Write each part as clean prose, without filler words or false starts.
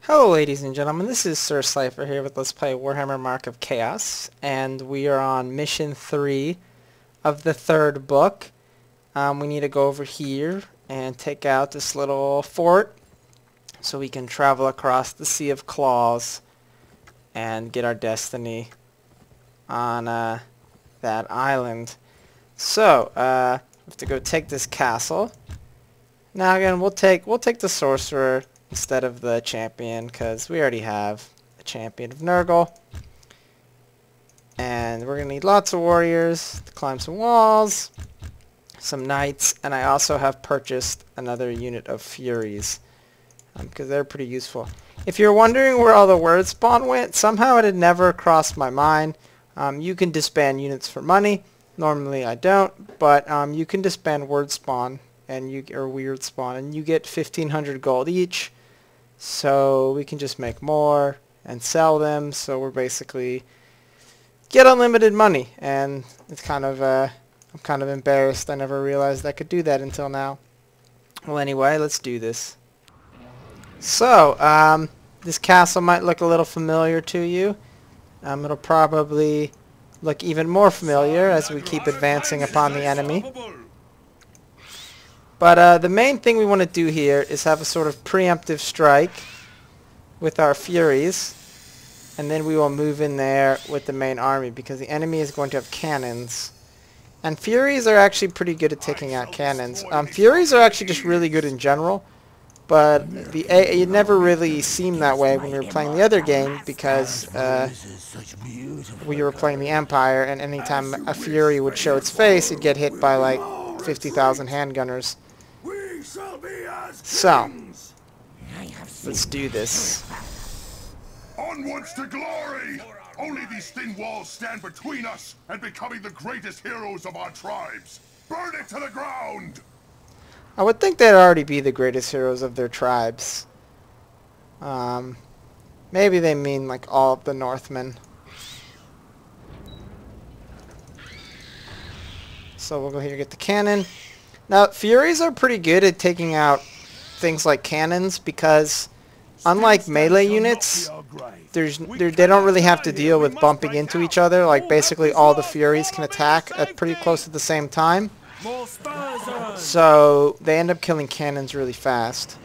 Hello ladies and gentlemen, this is Sir Cypher here with Let's Play Warhammer Mark of Chaos, and we are on mission 3 of the third book. We need to go over here and take out this little fort so we can travel across the Sea of Claws and get our destiny on that island. So, we have to go take this castle. Now again, we'll take the sorcerer instead of the champion, because we already have a champion of Nurgle. And we're going to need lots of warriors to climb some walls, some knights, and I also have purchased another unit of furies, because they're pretty useful. If you're wondering where all the word spawn went, somehow it had never crossed my mind. You can disband units for money. Normally I don't, but you can disband word spawn or weird spawn, and you get 1,500 gold each. So we can just make more and sell them. So we're basically get unlimited money, and it's kind of I'm kind of embarrassed. I never realized I could do that until now. Well, anyway, let's do this. So this castle might look a little familiar to you. It'll probably look even more familiar as we keep advancing upon the enemy. But the main thing we want to do here is have a sort of preemptive strike with our furies, and then we will move in there with the main army, because the enemy is going to have cannons. And furies are actually pretty good at taking out cannons. Furies are actually just really good in general, but it never really seemed that way when we were playing the other game, because we were playing the Empire, and anytime a fury would show its face, it'd get hit by like 50,000 handgunners. So, let's do this. Onwards to glory! Only these thin walls stand between us and becoming the greatest heroes of our tribes. Burn it to the ground! I would think they'd already be the greatest heroes of their tribes. Maybe they mean like all of the Northmen. So we'll go here and get the cannon. Now, furies are pretty good at taking out things like cannons, because unlike melee units, they don't really have to deal with bumping into each other. Like, basically all the furies can attack at pretty close at the same time. So they end up killing cannons really fast.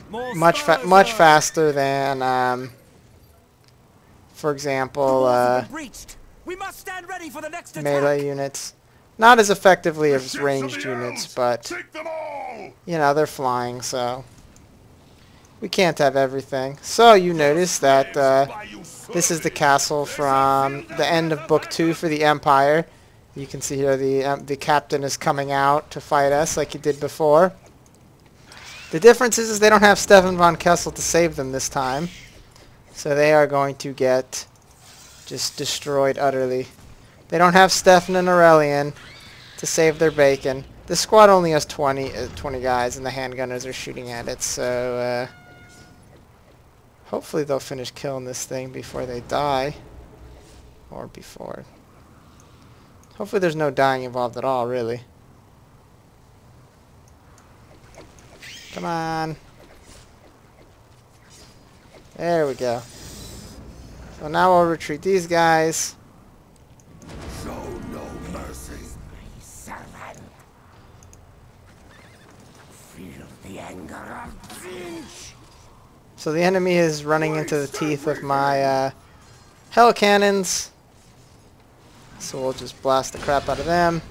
Much faster than, for example, melee units. Not as effectively as ranged units, but, you know, they're flying, so we can't have everything. So you notice that this is the castle from the end of Book 2 for the Empire. You can see here the captain is coming out to fight us like he did before. The difference is they don't have Stefan von Kessel to save them this time, so they are going to get just destroyed utterly. They don't have Stefan and Aurelian to save their bacon. This squad only has 20 guys, and the handgunners are shooting at it, so hopefully they'll finish killing this thing before they die. Or before. Hopefully there's no dying involved at all, really. Come on. There we go. So now we'll retreat these guys. So the enemy is running into the teeth of my hell cannons. So we'll just blast the crap out of them.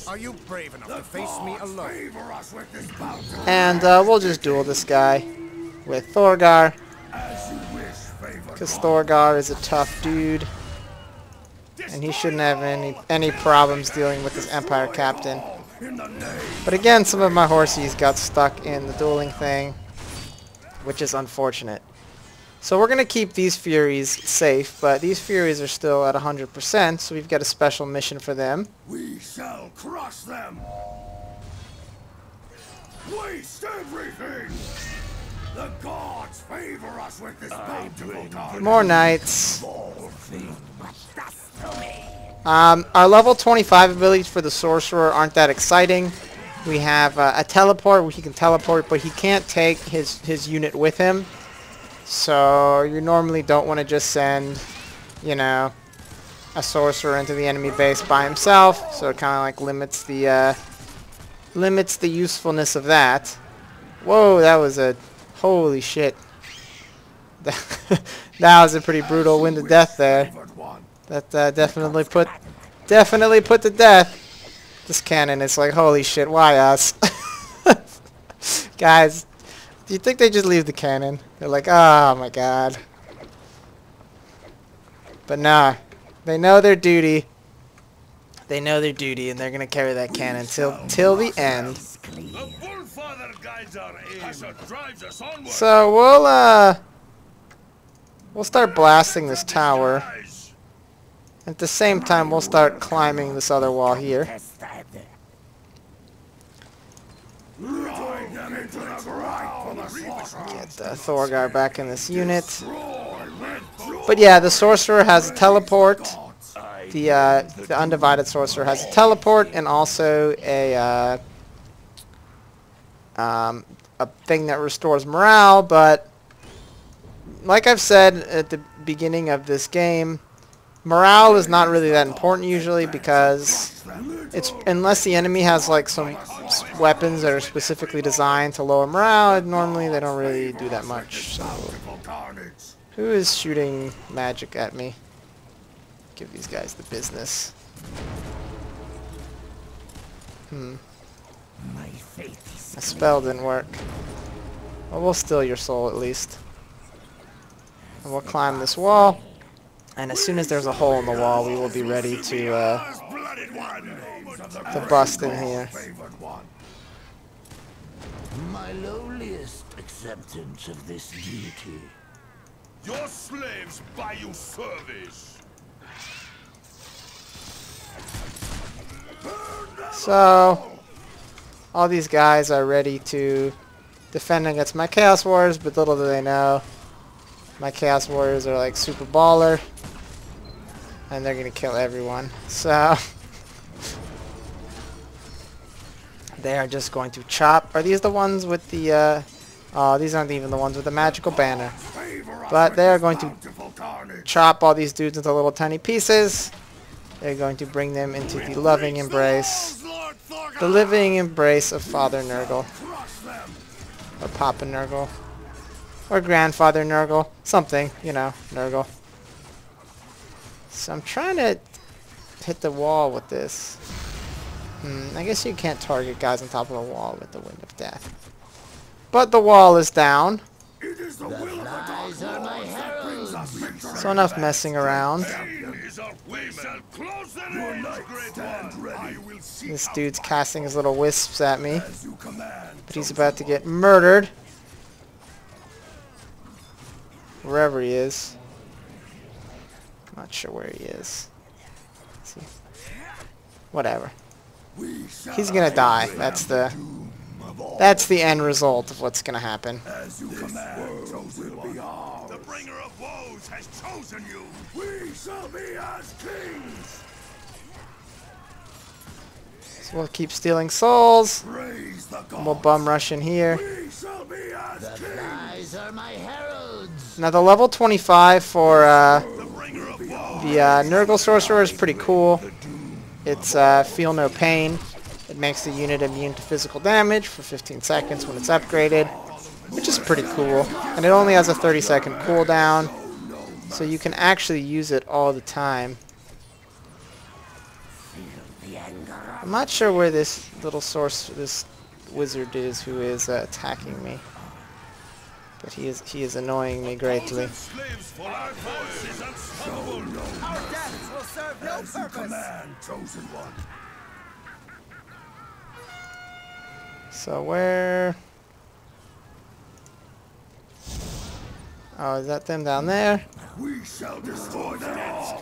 Are you brave enough to face me alone? And we'll just duel this guy with Thorgar, because Thorgar is a tough dude, and he shouldn't have any problems dealing with this Empire captain. But again, some of my horsies got stuck in the dueling thing, which is unfortunate. So we're going to keep these furies safe, but these furies are still at 100%, so we've got a special mission for them. We shall crush them! Waste everything! The gods favor us with this bountiful garden. More knights. Our level 25 abilities for the sorcerer aren't that exciting. We have a teleport where he can teleport, but he can't take his unit with him. So you normally don't want to just send, you know, a sorcerer into the enemy base by himself. So it kind of like limits the usefulness of that. Whoa, that was a holy shit. That was a pretty brutal wind of death there. That definitely put to death. This cannon is like, holy shit, why us? Guys, do you think they just leave the cannon? They're like, oh my god. But nah, they know their duty. They know their duty, and they're gonna carry that cannon till the end. So we'll start blasting this tower. At the same time, we'll start climbing this other wall here. Get the Thorgar back in this unit. But yeah, the sorcerer has a teleport. The undivided sorcerer has a teleport and also a thing that restores morale. But like I've said at the beginning of this game, morale is not really that important usually, because it's unless the enemy has like some weapons that are specifically designed to lower morale, normally they don't really do that much. So, who is shooting magic at me? Give these guys the business. My spell didn't work. Well, we'll steal your soul at least. And we'll climb this wall. And as soon as there's a hole in the wall, we will be ready to bust in here. My lowliest acceptance of this duty. Your slaves buy you service. So, all these guys are ready to defend against my Chaos Warriors, but little do they know, my Chaos Warriors are like super baller, and they're gonna kill everyone. So, they are just going to chop. Are these the ones with the, oh, these aren't even the ones with the magical banner. But they are going to chop all these dudes into little tiny pieces. They're going to bring them into the loving embrace. The living embrace of Father Nurgle. Or Papa Nurgle. Or Grandfather Nurgle. Something, you know, Nurgle. So I'm trying to hit the wall with this. I guess you can't target guys on top of the wall with the Wind of Death. But the wall is down. So enough messing around. This dude's casting his little wisps at me. But he's about to get murdered. Wherever he is. Not sure where he is. Let's see. Whatever. He's gonna die. That's the end result of what's gonna happen. The bringer of woes has chosen you. We shall be as kings. So we'll keep stealing souls. And we'll bum rush in here. Now the level 25 for the Nurgle Sorcerer is pretty cool. It's Feel No Pain. It makes the unit immune to physical damage for 15 seconds when it's upgraded, which is pretty cool. And it only has a 30-second cooldown, so you can actually use it all the time. I'm not sure where this little this wizard is who is attacking me, but he is annoying me greatly. So where? Oh, is that them down there? We shall destroy them all.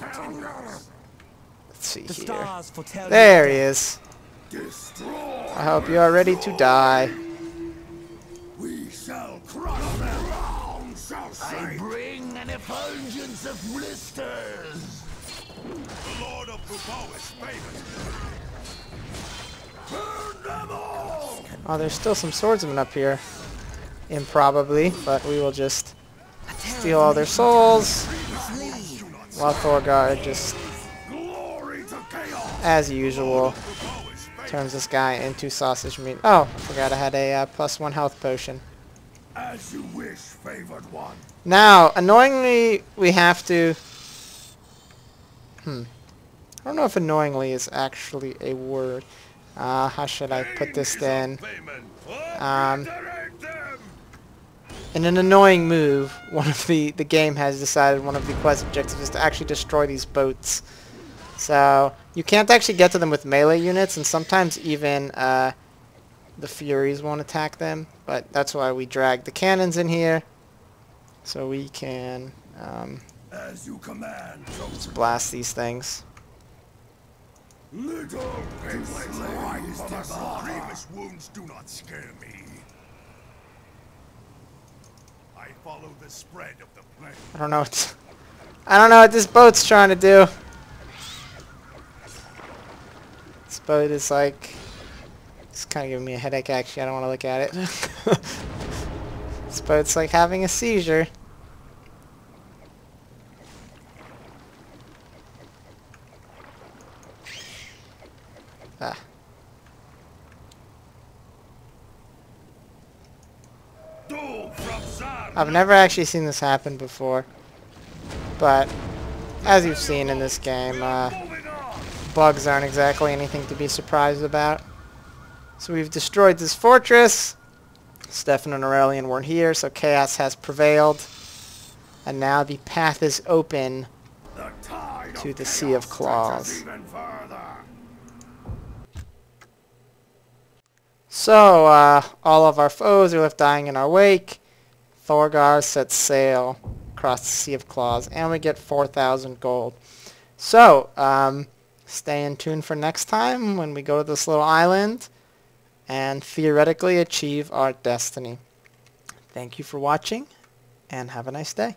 Let's see here. There he is. I hope you are ready to die. We shall crush them. I bring an effulgence of blisters. The Lord of Bubao is favored. Oh, there's still some swordsmen up here. Improbably, but we will just steal all their souls. While Thorgard just, as usual, turns this guy into sausage meat. Oh, I forgot I had a +1 health potion. As you wish, favored one. Now, annoyingly, we have to... I don't know if annoyingly is actually a word. How should I put this then? In an annoying move, one of the game has decided one of the quest objectives is to actually destroy these boats. So, you can't actually get to them with melee units, and sometimes even the Furies won't attack them. But that's why we drag the cannons in here, so we can As you command, just blast these things. little grievous wounds do not scare me. I follow the spread of the plague. I don't know what this boat's trying to do. This boat is like... It's kind of giving me a headache, actually. I don't want to look at it. This boat's like having a seizure. Ah. I've never actually seen this happen before. But, as you've seen in this game, bugs aren't exactly anything to be surprised about. So we've destroyed this fortress. Stefan and Aurelian weren't here, so chaos has prevailed. And now the path is open to the Sea of Claws. So, all of our foes are left dying in our wake. Thorgar sets sail across the Sea of Claws, and we get 4,000 gold. So, stay in tune for next time when we go to this little island and theoretically achieve our destiny. Thank you for watching, and have a nice day.